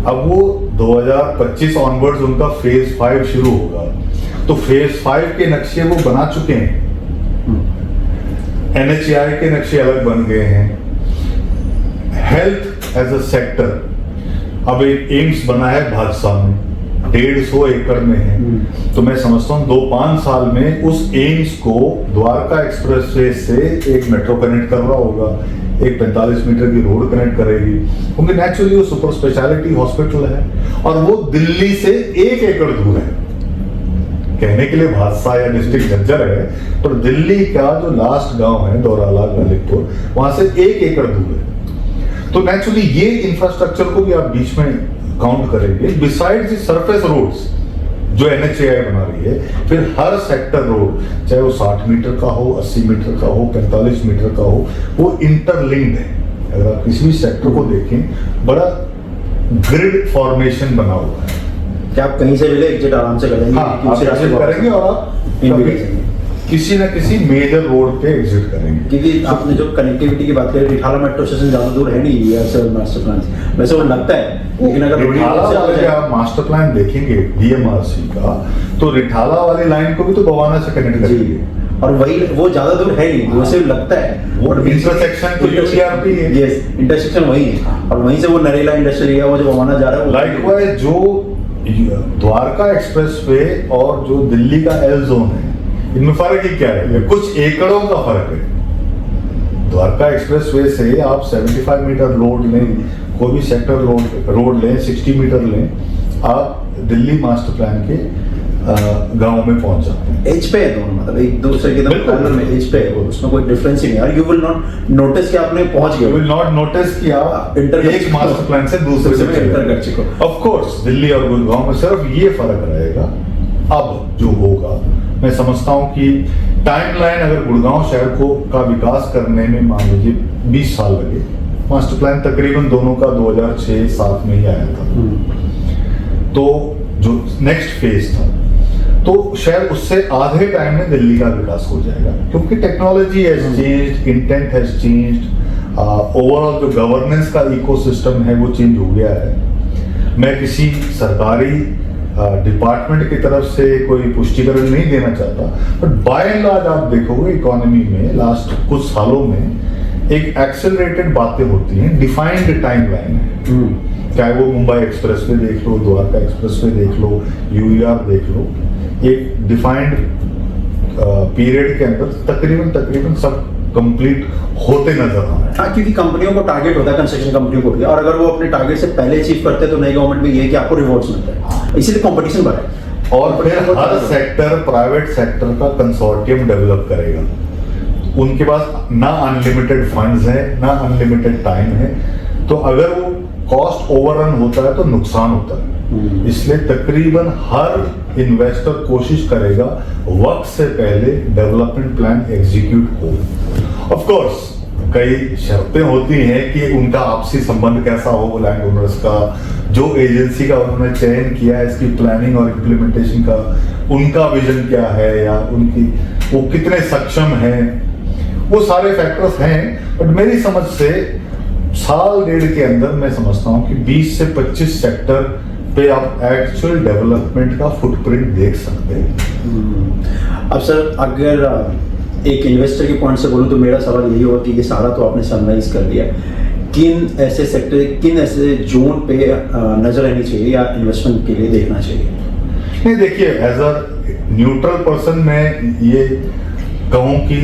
अब वो 2025 ऑनवर्ड्स उनका फेज 5 शुरू होगा, तो फेज 5 के नक्शे वो बना चुके हैं, NHAI के नक्शे अलग बन गए हैं। हेल्थ एज अ सेक्टर, अब एक एम्स बना है भादसा में, 150 एकड़ में है, तो मैं समझता हूँ 2-5 साल में उस एम्स को द्वारका एक्सप्रेसवे से एक मेट्रो कनेक्ट कर रहा होगा, एक 45 मीटर की रोड कनेक्ट करेगी, क्योंकि नेचुरली वो सुपर स्पेशलिटी हॉस्पिटल है और वो दिल्ली से 1 एकड़ दूर है। कहने के लिए भादसा या डिस्ट्रिक्ट झज्जर है, पर दिल्ली का जो लास्ट गांव है दौराला गालिबपुर, वहां से 1 एकड़ दूर है। तो नेचुरली ये इंफ्रास्ट्रक्चर को भी आप बीच में काउंट करेंगे, बिसाइड दी सरफेस रोड्स जो NHAI बना रही है। फिर हर सेक्टर रोड, चाहे वो 60 मीटर का हो, 80 मीटर का हो, 45 मीटर का हो, वो इंटरलिंक्ड है। अगर आप किसी भी सेक्टर को देखें, बड़ा ग्रिड फॉर्मेशन बना हुआ है कि आप कहीं से भी ले एग्जिट आराम से कर लेंगे, हाँ, आप एग्जिट करेंगे और आप किसी न किसी मेजर रोड पे एग्जिट करेंगे। क्योंकि आपने जो कनेक्टिविटी की बात करी, रिठाला मेट्रो स्टेशन ज्यादा दूर है नहीं ऐसे मास्टर प्लान से, वैसे वो लगता है, लेकिन अगर रिठाला वाले आप मास्टर प्लान देखेंगे डीएमआरसी का, तो रिठाला वाली लाइन को भी तो बवाना से कनेक्ट करेंगे, और वही वो ज्यादा दूर है नहीं, वैसे लगता है वो इंटरसेक्शन तो यूसीआरपी है। यस, इंटरसेक्शन वही है, और वहीं से वो नरेला इंडस्ट्रियल एरिया वो जो बवाना जा रहा है, लाइकवाइज जो द्वारका एक्सप्रेसवे और जो दिल्ली का एल जोन है, इनमें फर्क ही क्या है? कुछ एकड़ों का फर्क है। द्वारका एक्सप्रेसवे से आप 75 मीटर रोड लें, कोई भी सेक्टर रोड लें, 60 मीटर लें, आप दिल्ली मास्टर प्लान के गांव में पहुंच जाते हैं। एज पे है दोनों, मतलब एक दूसरे के पैरेलल में एज पे है वो, उसमें कोई डिफरेंस ही नहीं है। यू विल नॉट नोटिस कि आपने पहुंच गए, यू विल नॉट नोटिस कि आप एक मास्टर प्लान से दूसरे में एंटर कर चुके हो। ऑफ कोर्स दिल्ली और गुड़गांव में सिर्फ ये फर्क रहेगा अब जो होगा। मैं समझता हूं कि टाइमलाइन अगर गुड़गांव शहर को का विकास करने में मान लीजिए 20 साल लगे, मास्टर प्लान तकरीबन दोनों का 2006-07 में ही आया था, तो जो नेक्स्ट फेज था, तो शायद उससे आधे टाइम में दिल्ली का विकास हो जाएगा, क्योंकि technology has changed, intent has changed, overall जो गवर्नेंस का इकोसिस्टम है वो चेंज हो गया है। मैं किसी सरकारी डिपार्टमेंट की तरफ से कोई पुष्टिकरण नहीं देना चाहता, बट बाय एंड लार्ज आप देखोगे इकोनॉमी में लास्ट कुछ सालों में एक एक्सेलरेटेड बातें होती हैं, डिफाइंड टाइमलाइन है। चाहे वो मुंबई एक्सप्रेसवे देख लो, द्वारका एक्सप्रेसवे देख लो, यूईआर देख लो, एक डिफाइंड पीरियड के अंदर तकरीबन सब कंप्लीट होते नजर आ रहे हैं। हाँ, क्योंकि कंपनियों को टारगेट होता है, कंस्ट्रक्शन कंपनियों को भी, और अगर वो अपने टारगेट से पहले अचीव करते हैं तो नई गवर्नमेंट में ये है कि आपको रिवॉर्ड्स मिलता है, इसीलिए कंपटीशन बढ़ा है। और फिर हर सेक्टर, प्राइवेट सेक्टर का कंसोर्टियम डेवलप करेगा। उनके पास ना अनलिमिटेड फंड्स है, ना अनलिमिटेड टाइम है, तो अगर वो कॉस्ट ओवररन होता है तो नुकसान होता है। इसलिए तकरीबन हर इन्वेस्टर कोशिश करेगा वक्त से पहले डेवलपमेंट प्लान एग्जीक्यूट हो। ऑफ कोर्स कई शर्तें होती हैं कि उनका आपसी संबंध कैसा हो, लैंड ओनर्स का, जो एजेंसी का उन्होंने चयन किया है इसकी प्लानिंग और इम्प्लीमेंटेशन का, उनका विजन क्या है, या उनकी वो कितने सक्षम हैं, वो सारे फैक्टर्स हैं। बट मेरी समझ से साल डेढ़ के अंदर मैं समझता हूँ कि 20 से 25 सेक्टर पे आप एक्चुअल डेवलपमेंट का फुटप्रिंट देख सकते हैं। अब सर, अगर एक इन्वेस्टर के पॉइंट से बोलूं तो मेरा सवाल यही होगा कि ये सारा तो आपने समराइज कर दिया, किन ऐसे सेक्टर, किन ऐसे जोन पे नजर रहनी चाहिए या इन्वेस्टमेंट के लिए देखना चाहिए? नहीं, देखिए, एज अ न्यूट्रल पर्सन मैं ये कहूँ कि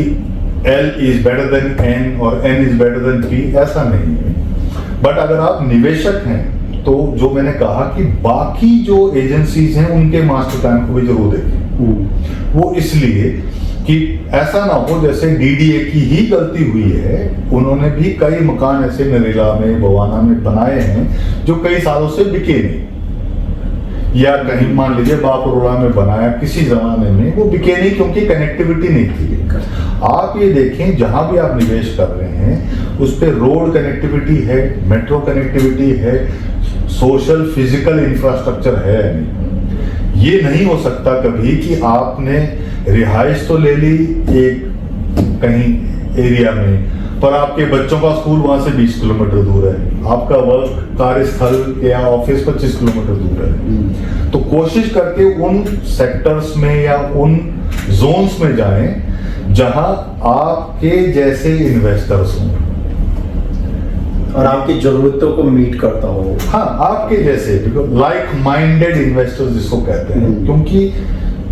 L is better than N और N is better than P, ऐसा नहीं है। बट अगर आप निवेशक हैं तो जो मैंने कहा कि बाकी जो एजेंसीज हैं उनके मास्टर प्लान को भी जरूर देखें। वो इसलिए कि ऐसा ना हो जैसे डीडीए की ही गलती हुई है, उन्होंने भी कई मकान ऐसे नरेला में, बवाना में बनाए हैं जो कई सालों से बिके नहीं, या कहीं मान लीजिए बापरोड़ा में बनाया किसी जमाने में, वो बिके नहीं क्योंकि कनेक्टिविटी नहीं थी। आप ये देखें जहां भी आप निवेश कर रहे हैं उस पे रोड कनेक्टिविटी है, मेट्रो कनेक्टिविटी है, सोशल फिजिकल इंफ्रास्ट्रक्चर है नहीं। ये नहीं हो सकता कभी कि आपने रिहाइश तो ले ली एक कहीं एरिया में, पर आपके बच्चों का स्कूल वहां से 20 किलोमीटर दूर है, आपका वर्क कार्यस्थल या ऑफिस 25 किलोमीटर दूर है। तो कोशिश करके उन सेक्टर्स में या उन जोन्स में जाएं जहां आपके जैसे इन्वेस्टर्स हों और आपकी जरूरतों को मीट करता हो। हाँ, आपके जैसे लाइक माइंडेड इन्वेस्टर्स जिसको कहते हैं, क्योंकि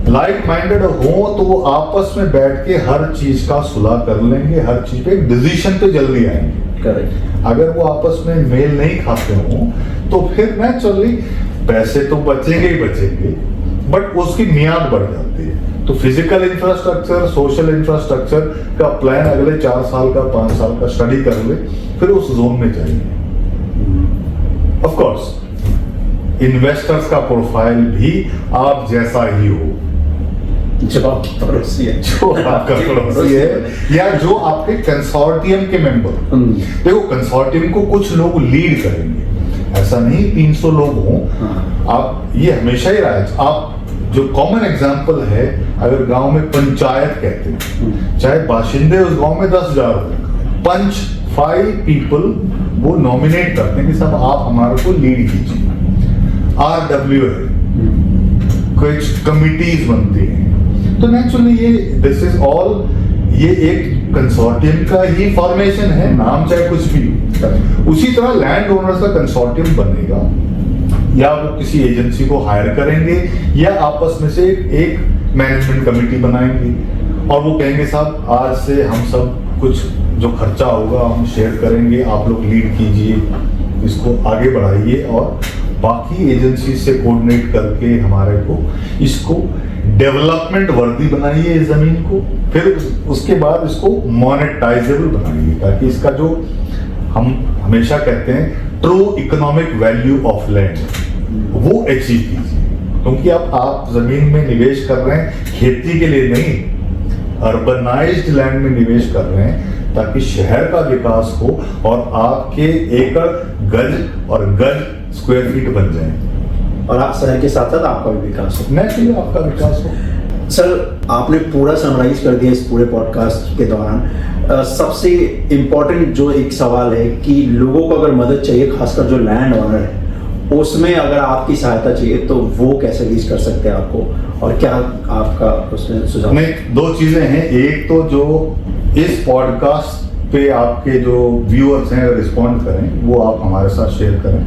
लाइक माइंडेड हो तो वो आपस में बैठ के हर चीज का सुलह कर लेंगे, हर चीज पे एक डिसीजन पे जल्दी आएंगे। करेक्ट। अगर वो आपस में मेल नहीं खाते हो तो फिर नेचुरली पैसे तो बचेंगे ही बचेंगे, बट उसकी मियाद बढ़ जाती है। तो फिजिकल इंफ्रास्ट्रक्चर, सोशल इंफ्रास्ट्रक्चर का प्लान अगले 4 साल का, 5 साल का स्टडी कर ले, फिर उस जोन में जाइए। ऑफ कोर्स इन्वेस्टर्स का प्रोफाइल भी आप जैसा ही हो, जो आपका पड़ोसी है, या जो आपके कंसोर्टियम के मेंबर। देखो, कंसोर्टियम को कुछ लोग लीड करेंगे, ऐसा नहीं 300 लोग हों। आप ये हमेशा ही रहा है। आप जो कॉमन एग्जांपल है, अगर गांव में पंचायत कहते हैं, चाहे बाशिंदे उस गांव में 10,000 हो, पंच 5 पीपल वो नॉमिनेट करते हैं कि सब आप हमारे को लीड कीजिए। RW है, कुछ कमिटीज बनती हैं, तो नेचुरली ये दिस इज ऑल, ये एक कंसोर्टियम का ही फॉर्मेशन है, नाम चाहे कुछ भी हो। उसी तरह लैंड ओनर्स का कंसोर्टियम बनेगा, या वो किसी एजेंसी को हायर करेंगे या आपस में से एक मैनेजमेंट कमेटी बनाएंगे और वो कहेंगे साहब आज से हम सब कुछ जो खर्चा होगा हम शेयर करेंगे, आप लोग लीड कीजिए, इसको आगे बढ़ाइए और बाकी एजेंसी से कोऑर्डिनेट करके हमारे को इसको डेवलपमेंट वर्दी बनाइए इस जमीन को, फिर उसके बाद इसको मोनेटाइजेबल बनाइए ताकि इसका जो हम हमेशा कहते हैं true economic value of land वो अचीव कीजिए। क्योंकि अब आप जमीन में निवेश कर रहे हैं खेती के लिए नहीं, अर्बनाइज्ड लैंड में निवेश कर रहे हैं ताकि शहर का विकास हो और आपके एकड़ गज और गज स्क्वायर फीट बन जाए और आप शहर के साथ साथ आपका भी विकास हो, नेचुरली आपका विकास हो। सर आपने पूरा समराइज कर दिया इस पूरे पॉडकास्ट के दौरान। सबसे इम्पोर्टेंट जो एक सवाल है कि लोगों को अगर मदद चाहिए, खासकर जो लैंड ओनर है, उसमें अगर आपकी सहायता चाहिए तो वो कैसे रीच कर सकते हैं आपको, और क्या आपका उसमें सुझाव? नहीं, 2 चीजें हैं। एक तो जो इस पॉडकास्ट पे आपके जो व्यूअर्स हैं रिस्पॉन्ड करें, वो आप हमारे साथ शेयर करें,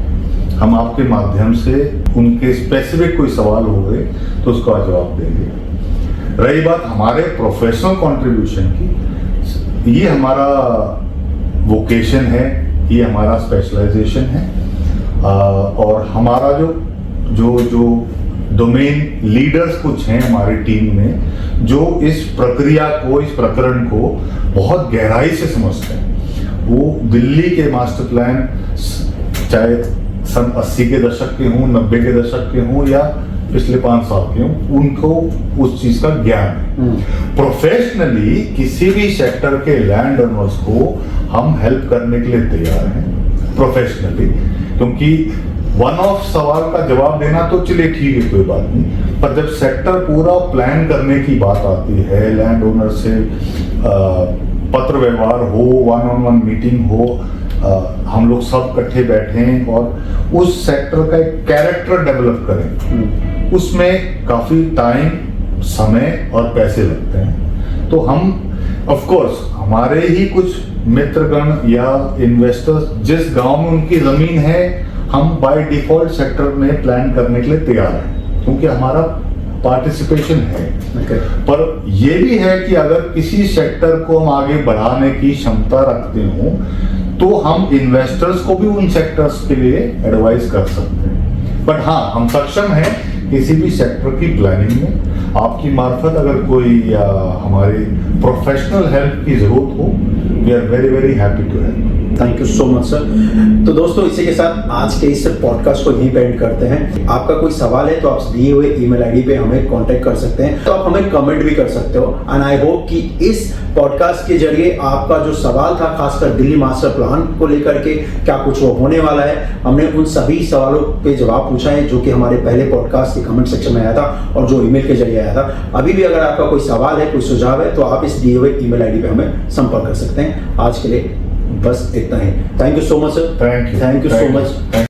हम आपके माध्यम से उनके स्पेसिफिक कोई सवाल हो गए तो उसका जवाब देंगे। रही बात हमारे प्रोफेशनल कंट्रीब्यूशन की, ये हमारा वोकेशन है, ये हमारा स्पेशलाइजेशन है, और हमारा जो डोमेन लीडर्स कुछ हैं हमारी टीम में जो इस प्रक्रिया को, इस प्रकरण को बहुत गहराई से समझते हैं। वो दिल्ली के मास्टर प्लान चाहे सन 80 के दशक के हों, 90 के दशक के हों या पिछले 5 साल के हों, उनको उस चीज का ज्ञान है। प्रोफेशनली किसी भी सेक्टर के लैंड ओनर्स को हम हेल्प करने के लिए तैयार हैं प्रोफेशनली, क्योंकि वन ऑफ सवाल का जवाब देना तो चलिए ठीक है, कोई बात नहीं, पर जब सेक्टर पूरा प्लान करने की बात आती है, लैंड ओनर से पत्र व्यवहार हो, 1-on-1 मीटिंग हो, हम लोग सब इकट्ठे बैठें और उस सेक्टर का एक कैरेक्टर डेवलप करें, उसमें काफी टाइम, समय और पैसे लगते हैं। तो हम ऑफ कोर्स हमारे ही कुछ मित्रगण या इन्वेस्टर्स जिस गांव में उनकी जमीन है, हम बाय डिफॉल्ट सेक्टर में प्लान करने के लिए तैयार हैं क्योंकि हमारा पार्टिसिपेशन है। पर यह भी है कि अगर किसी सेक्टर को हम आगे बढ़ाने की क्षमता रखते हो तो हम इन्वेस्टर्स को भी उन सेक्टर्स के लिए एडवाइस कर सकते हैं। बट हाँ, हम सक्षम हैं किसी भी सेक्टर की प्लानिंग में आपकी मार्फत अगर कोई हमारी प्रोफेशनल हेल्प की जरूरत हो, we are very very happy to help. Thank you so much sir. तो दोस्तों इसी के साथ आज के इस पॉडकास्ट को यहीं पे एंड करते हैं। आपका कोई सवाल है तो आप दिए हुए ईमेल आईडी पे हमें कांटेक्ट कर सकते हैं, तो आप हमें कमेंट भी कर सकते हो। एंड आई होप कि इस पॉडकास्ट के जरिए आपका जो सवाल था, खासकर दिल्ली मास्टर प्लान को लेकर के क्या कुछ वो होने वाला है, हमने उन सभी सवालों पे जवाब पूछा है जो कि हमारे पहले पॉडकास्ट के कमेंट सेक्शन में आया था और जो ईमेल के जरिए आया था। अभी भी अगर आपका कोई सवाल है, कोई सुझाव है, तो आप इस दिए हुए ईमेल आईडी पे हमें संपर्क कर सकते हैं। आज के लिए बस इतना ही। Thank you so much sir. Thank you so much.